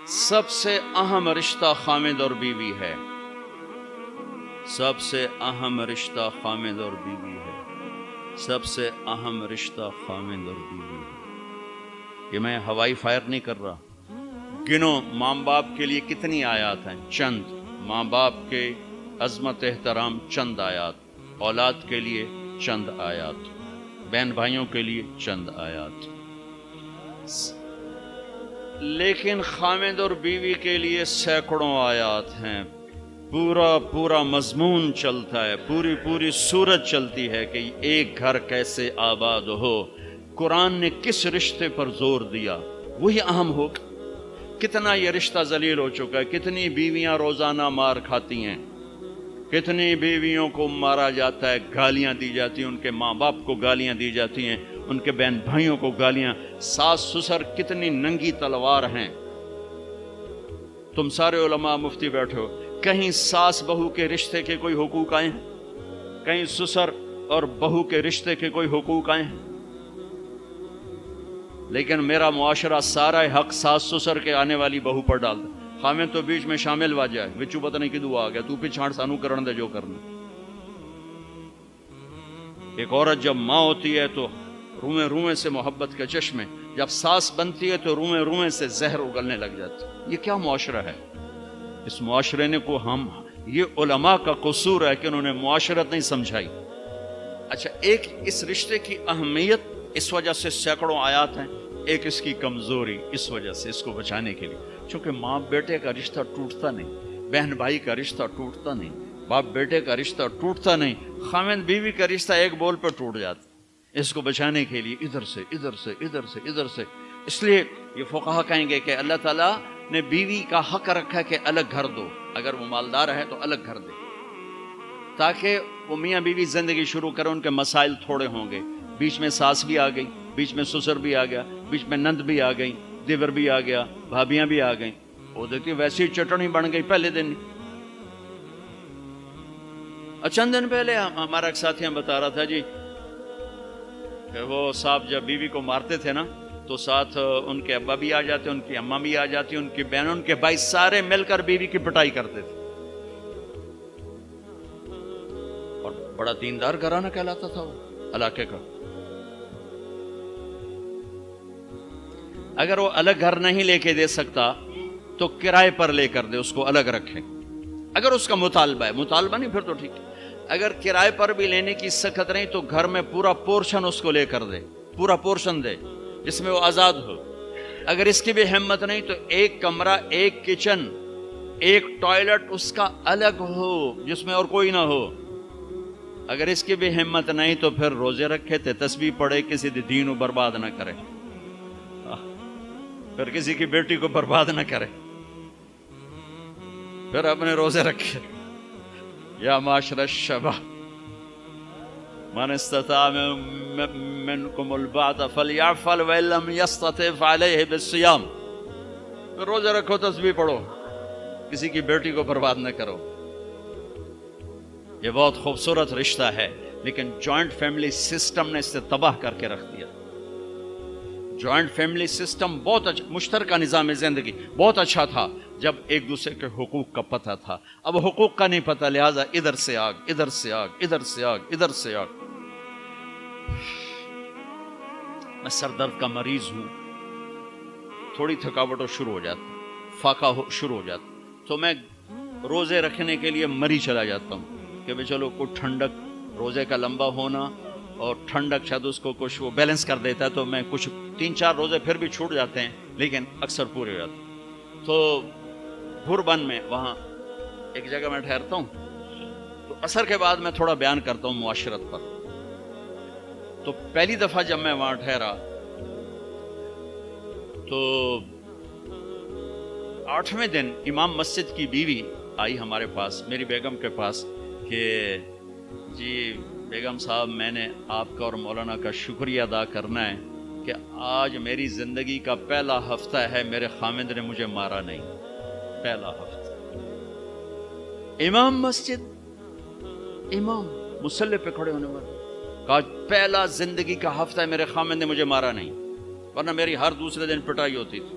سب سے اہم رشتہ خامد اور بیوی ہے، سب سے اہم رشتہ خامد اور بیوی ہے، سب سے اہم رشتہ خامد اور بیوی ہے۔ یہ میں ہوائی فائر نہیں کر رہا، گنو ماں باپ کے لیے کتنی آیات ہیں، چند ماں باپ کے عظمت احترام، چند آیات اولاد کے لیے، چند آیات بہن بھائیوں کے لیے، چند آیات، لیکن خامد اور بیوی کے لیے سینکڑوں آیات ہیں، پورا مضمون چلتا ہے، پوری صورت چلتی ہے کہ ایک گھر کیسے آباد ہو۔ قرآن نے کس رشتے پر زور دیا وہی اہم ہو۔ کتنا یہ رشتہ ذلیل ہو چکا ہے، کتنی بیویاں روزانہ مار کھاتی ہیں، کتنی بیویوں کو مارا جاتا ہے، گالیاں دی جاتی ہیں، ان کے ماں باپ کو گالیاں دی جاتی ہیں، ان کے بہن بھائیوں کو گالیاں، ساس سسر کتنی ننگی تلوار ہیں۔ تم سارے علماء مفتی بیٹھے ہو، کہیں ساس بہو کے رشتے کے کوئی حقوق آئے ہیں؟ کہیں سسر اور بہو کے رشتے کے کوئی حقوق آئے ہیں؟ لیکن میرا معاشرہ سارا حق ساس سسر کے آنے والی بہو پر ڈال دے، خامد تو بیچ میں شامل وا جائے، وچو پتہ نہیں کدو آ گیا، تو پچھاڑ سانو کرن دے جو کرنا۔ ایک عورت جب ماں ہوتی ہے تو روئیں سے محبت کے چشمے، جب ساس بنتی ہے تو روئیں سے زہر اگلنے لگ جاتی۔ یہ کیا معاشرہ ہے؟ اس معاشرے نے کو ہم، یہ علماء کا قصور ہے کہ انہوں نے معاشرت نہیں سمجھائی۔ اچھا، ایک اس رشتے کی اہمیت اس وجہ سے سینکڑوں آیات ہیں، ایک اس کی کمزوری اس وجہ سے، اس کو بچانے کے لیے، چونکہ ماں بیٹے کا رشتہ ٹوٹتا نہیں، بہن بھائی کا رشتہ ٹوٹتا نہیں، باپ بیٹے کا رشتہ ٹوٹتا نہیں، خامد بیوی کا رشتہ ایک بول پر ٹوٹ جاتا۔ اس کو بچانے کے لیے ادھر سے، اس لیے یہ فقہا کہیں گے کہ اللہ تعالیٰ نے بیوی کا حق رکھا کہ الگ گھر دو، اگر وہ مالدار ہے تو الگ گھر دے، تاکہ وہ میاں بیوی زندگی شروع کریں، ان کے مسائل تھوڑے ہوں گے۔ بیچ میں ساس بھی آ گئی، بیچ میں سسر بھی آ گیا، بیچ میں نند بھی آ گئی، دیور بھی آ گیا، بھابیاں بھی آ گئیں، وہ دیکھتی ویسی چٹنی بن گئی پہلے دن۔ چند دن پہلے ہمارا ایک ساتھی ہم بتا رہا تھا جی کہ وہ صاحب جب بیوی کو مارتے تھے نا تو ساتھ ان کے ابا بھی آ جاتے، ان کی اماں بھی آ جاتی، ان کی بہنوں، ان کے بھائی، سارے مل کر بیوی کی پٹائی کرتے تھے، اور بڑا دیندار گھرانہ کہلاتا تھا وہ علاقے کا۔ اگر وہ الگ گھر نہیں لے کے دے سکتا تو کرائے پر لے کر دے، اس کو الگ رکھے، اگر اس کا مطالبہ ہے، مطالبہ نہیں پھر تو ٹھیک ہے۔ اگر کرائے پر بھی لینے کی سخت نہیں تو گھر میں پورا پورشن اس کو لے کر دے، پورا پورشن دے جس میں وہ آزاد ہو۔ اگر اس کی بھی ہمت نہیں تو ایک کمرہ، ایک کچن، ایک ٹوائلٹ اس کا الگ ہو جس میں اور کوئی نہ ہو۔ اگر اس کی بھی ہمت نہیں تو پھر روزے رکھے تھے، تسبیح پڑھے، کسی دین کو برباد نہ کرے، پھر کسی کی بیٹی کو برباد نہ کرے، پھر اپنے روزے رکھے۔ یا معاشر الشباب من استطاع منکم الباءۃ فلیعفل وان لم یستطع فعلیہ بالصیام۔ پھر روزے رکھو، تسبیح پڑھو، کسی کی بیٹی کو برباد نہ کرو۔ یہ بہت خوبصورت رشتہ ہے، لیکن جوائنٹ فیملی سسٹم نے اسے تباہ کر کے رکھ دیا۔ جوائنٹ فیملی سسٹم بہت اچھا، مشترکہ نظام زندگی بہت اچھا تھا جب ایک دوسرے کے حقوق کا پتہ تھا، اب حقوق کا نہیں پتہ، لہٰذا ادھر سے آگ، ادھر سے آگ، ادھر سے آگ، ادھر سے آگ۔ میں سر درد کا مریض ہوں، تھوڑی تھکاوٹ شروع ہو جاتا، فاقہ شروع ہو جاتا، تو میں روزے رکھنے کے لیے مری چلا جاتا ہوں کہ چلو کچھ ٹھنڈک، روزے کا لمبا ہونا اور ٹھنڈک شاید اس کو کچھ وہ بیلنس کر دیتا ہے، تو میں کچھ 3-4 روزے پھر بھی چھوٹ جاتے ہیں لیکن اکثر پورے ہو جاتے ہیں۔ تو بھوربن میں وہاں ایک جگہ میں ٹھہرتا ہوں، تو عصر کے بعد میں تھوڑا بیان کرتا ہوں معاشرت پر۔ تو پہلی دفعہ جب میں وہاں ٹھہرا تو 8ویں دن امام مسجد کی بیوی آئی ہمارے پاس، میری بیگم کے پاس، کہ جی بیگم صاحب، میں نے آپ کا اور مولانا کا شکریہ ادا کرنا ہے کہ آج میری زندگی کا پہلا ہفتہ ہے میرے خامد نے مجھے مارا نہیں، پہلا ہفتہ۔ امام مسجد، امام مصلی پہ کھڑے ہونے والے، کہا پہلا زندگی کا ہفتہ ہے میرے خامد نے مجھے مارا نہیں، ورنہ میری ہر دوسرے دن پٹائی ہوتی تھی۔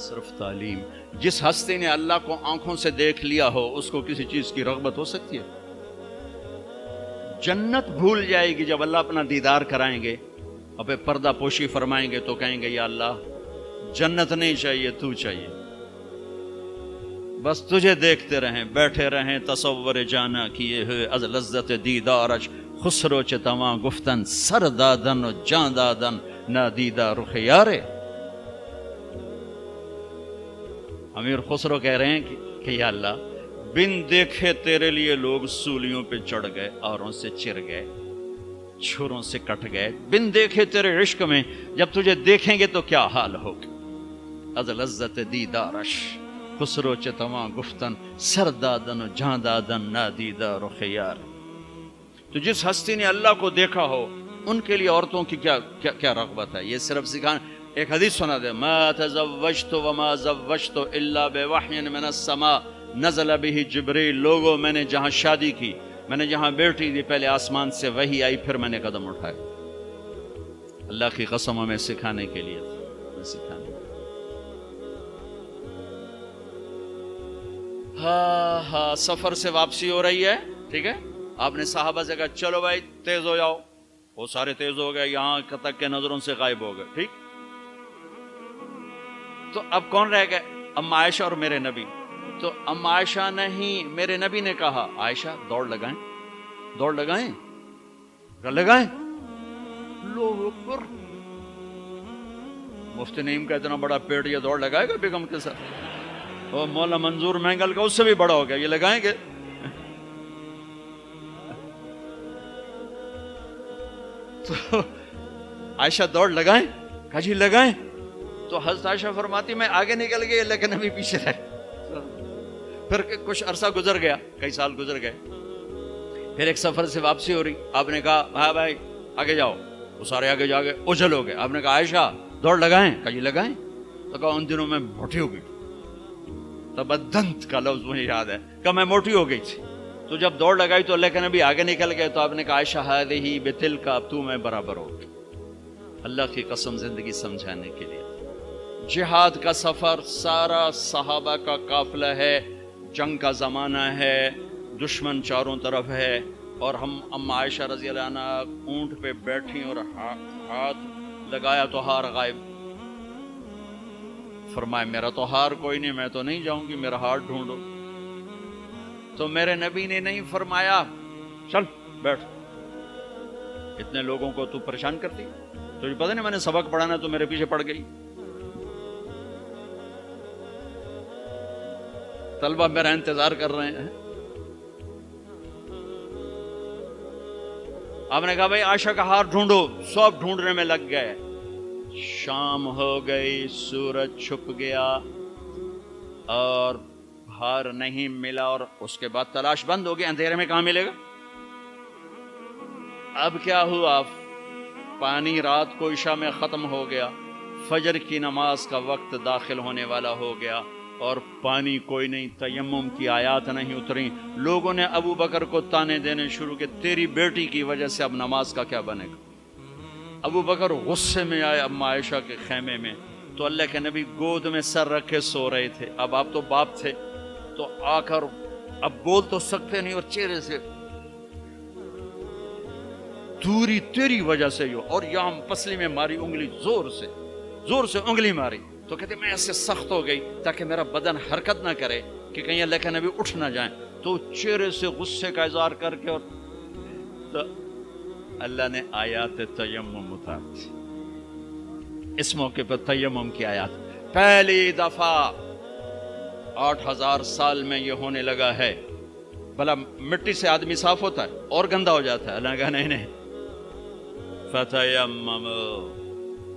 صرف تعلیم. جس ہستی نے اللہ کو آنکھوں سے دیکھ لیا ہو اس کو کسی چیز کی رغبت ہو سکتی ہے؟ جنت بھول جائے گی جب اللہ اپنا دیدار کرائیں گے، اب پردہ پوشی فرمائیں گے تو کہیں گے یا اللہ جنت نہیں چاہیے، تو چاہیے، بس تجھے دیکھتے رہیں، بیٹھے رہیں تصور جانا کیے ہوئے از لذت دیدارش، خسرو چتواں گفتن سر دادن و جان دادن نادیدہ رخ یارے. امیر خسرو کہہ رہے ہیں کہ یا اللہ بن دیکھے تیرے لیے لوگ سولیوں پہ چڑھ گئے، آروں سے چر گئے، چھروں سے کٹ گئے، بن دیکھے تیرے عشق میں جب تجھے دیکھیں گے تو کیا حال ہوگا. از لذت دیدارش خسرو چتواں گفتن سر دادن و جان دادن نادیدہ رخ یار. تو جس ہستی نے اللہ کو دیکھا ہو ان کے لیے عورتوں کی کیا رغبت ہے. یہ صرف سکھانا. ایک حدیث سنا دے، ما تزوجت وما زوجت الا بوحی من السماء نزل به جبریل. لوگوں میں نے جہاں شادی کی، میں نے جہاں بیٹی دی، پہلے آسمان سے وحی آئی، پھر میں نے قدم اٹھائے. اللہ کی قسم ہمیں سکھانے کے لیے سکھانے. ہاں سفر سے واپسی ہو رہی ہے، ٹھیک ہے. آپ نے صحابہ سے کہا چلو بھائی تیز ہو جاؤ، وہ سارے تیز ہو گئے، یہاں تک کے نظروں سے غائب ہو گئے، ٹھیک. تو اب کون رہ گئے؟ ام عائشہ اور میرے نبی. تو ام عائشہ نہیں، میرے نبی نے کہا عائشہ دوڑ لگائیں، دوڑ لگائیں، لگائیں. اللہ اکبر. مفتی نعیم کا اتنا بڑا پیٹ، یہ دوڑ لگائے گا بیگم کے ساتھ؟ اور مولا منظور مینگل کا اس سے بھی بڑا ہو گیا، یہ لگائیں گے؟ تو عائشہ دوڑ لگائیں، کہا جی لگائیں. تو حضرت عائشہ فرماتی میں آگے نکل گئی لیکن ابھی پیچھے رہے. پھر کچھ عرصہ گزر گیا، کئی سال گزر گئے، پھر ایک سفر سے واپسی ہو رہی. آپ نے کہا ہاں بھائی آگے جاؤ، وہ سارے آگے جا گئے، اجل ہو گئے. آپ نے کہا عائشہ دوڑ لگائیں، کہا جی لگائیں. تو کہا ان دنوں میں موٹی ہو گئی. تبدنت کا لفظ مجھے یاد ہے کہ میں موٹی ہو گئی تھی. تو جب دوڑ لگائی تو لیکن ابھی آگے نکل گئے. تو آپ نے کہا عائشہ ہذہ بتلک، اب تو میں برابر ہو. اللہ کی قسم زندگی سمجھانے کے لیے. جہاد کا سفر سارا صحابہ کا قافلہ ہے، جنگ کا زمانہ ہے، دشمن چاروں طرف ہے، اور ہم ام عائشہ رضی اللہ عنہ اونٹ پہ بیٹھی اور ہاتھ لگایا تو ہار غائب. فرمایا میرا تو ہار کوئی نہیں، میں تو نہیں جاؤں گی، میرا ہار ڈھونڈو. تو میرے نبی نے نہیں فرمایا چل بیٹھ، اتنے لوگوں کو تو پریشان کرتی، تجھے پتہ نہیں میں نے سبق پڑھانا تو میرے پیچھے پڑ گئی. طلبہ میرا انتظار کر رہے ہیں. آپ نے کہا بھائی عائشہ کا ہار ڈھونڈو. سب ڈھونڈنے میں لگ گئے. شام ہو گئی، سورج چھپ گیا اور ہار نہیں ملا، اور اس کے بعد تلاش بند ہو گئی. اندھیرے میں کہاں ملے گا؟ اب کیا ہوا؟ پانی رات کو عشاء میں ختم ہو گیا، فجر کی نماز کا وقت داخل ہونے والا ہو گیا اور پانی کوئی نہیں، تیمم کی آیات نہیں اتری. لوگوں نے ابو بکر کو تانے دینے شروع کہ تیری بیٹی کی وجہ سے اب نماز کا کیا بنے گا. ابو بکر غصے میں آئے اما عائشہ کے خیمے میں. تو اللہ کے نبی گود میں سر رکھے سو رہے تھے. اب آپ تو باپ تھے تو آ کر اب بول تو سکتے نہیں، اور چہرے سے دوری تیری وجہ سے ہو، اور یہاں پسلی میں ماری انگلی، زور سے انگلی ماری. تو کہتے میں ایسے سخت ہو گئی تاکہ میرا بدن حرکت نہ کرے کہ کہیں اللہ کے نبی اٹھ نہ جائیں. تو چہرے سے غصے کا اظہار کر کے، اور تو اللہ نے آیات تیمم اتاری. اس موقع پر تیمم کی آیات پہلی دفعہ 8000 سال میں یہ ہونے لگا ہے. بھلا مٹی سے آدمی صاف ہوتا ہے اور گندا ہو جاتا ہے؟ اللہ نے کہا نہیں، فتیمم،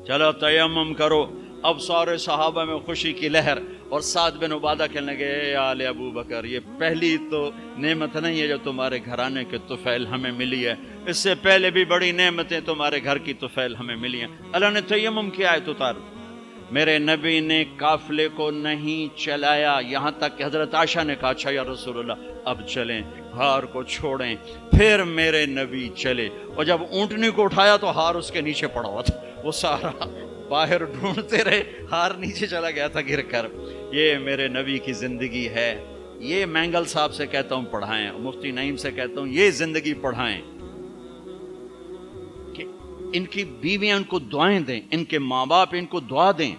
چلو تیمم کرو. اب سارے صحابہ میں خوشی کی لہر، اور سعد بن عبادہ کہنے لگے اے آل ابو بکر، یہ پہلی تو نعمت نہیں ہے جو تمہارے گھرانے کے طفیل ہمیں ملی ہے، اس سے پہلے بھی بڑی نعمتیں تمہارے گھر کی طفیل ہمیں ملی ہیں. اللہ نے تیمم کی آیت اتار. میرے نبی نے قافلے کو نہیں چلایا، یہاں تک کہ حضرت عائشہ نے کہا اچھا یا رسول اللہ اب چلیں، ہار کو چھوڑیں. پھر میرے نبی چلے، اور جب اونٹنی کو اٹھایا تو ہار اس کے نیچے پڑا ہوا تھا، وہ سارا باہر ڈھونڈتے رہے، ہار نیچے چلا گیا تھا گر کر. یہ میرے نبی کی زندگی ہے. یہ مینگل صاحب سے کہتا ہوں پڑھائیں، مفتی نعیم سے کہتا ہوں یہ زندگی پڑھائیں کہ ان کی بیویاں ان کو دعائیں دیں، ان کے ماں باپ ان کو دعا دیں،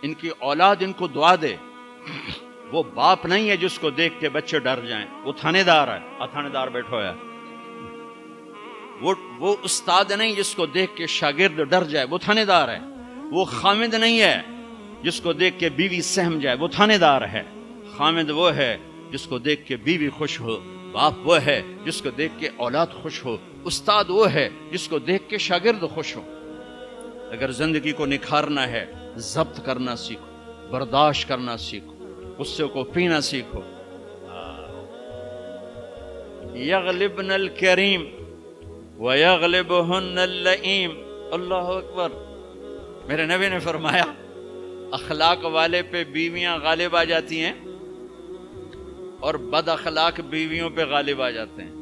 ان کی اولاد ان کو دعا دے. وہ باپ نہیں ہے جس کو دیکھ کے بچے ڈر جائیں، وہ تھانے دار ہے، تھانے دار بیٹھا ہوا ہے. وہ استاد نہیں جس کو دیکھ کے شاگرد ڈر جائے، وہ تھانے دار ہے. وہ خامد نہیں ہے جس کو دیکھ کے بیوی سہم جائے، وہ تھانے دار ہے. خامد وہ ہے جس کو دیکھ کے بیوی خوش ہو، باپ وہ ہے جس کو دیکھ کے اولاد خوش ہو، استاد وہ ہے جس کو دیکھ کے شاگرد خوش ہو. اگر زندگی کو نکھارنا ہے، ضبط کرنا سیکھو، برداشت کرنا سیکھو، غصے کو پینا سیکھو. یغلبن الکریم ویغلبہن اللئیم. اللہ اکبر. میرے نبی نے فرمایا اخلاق والے پہ بیویاں غالب آ جاتی ہیں اور بد اخلاق بیویوں پہ غالب آ جاتے ہیں.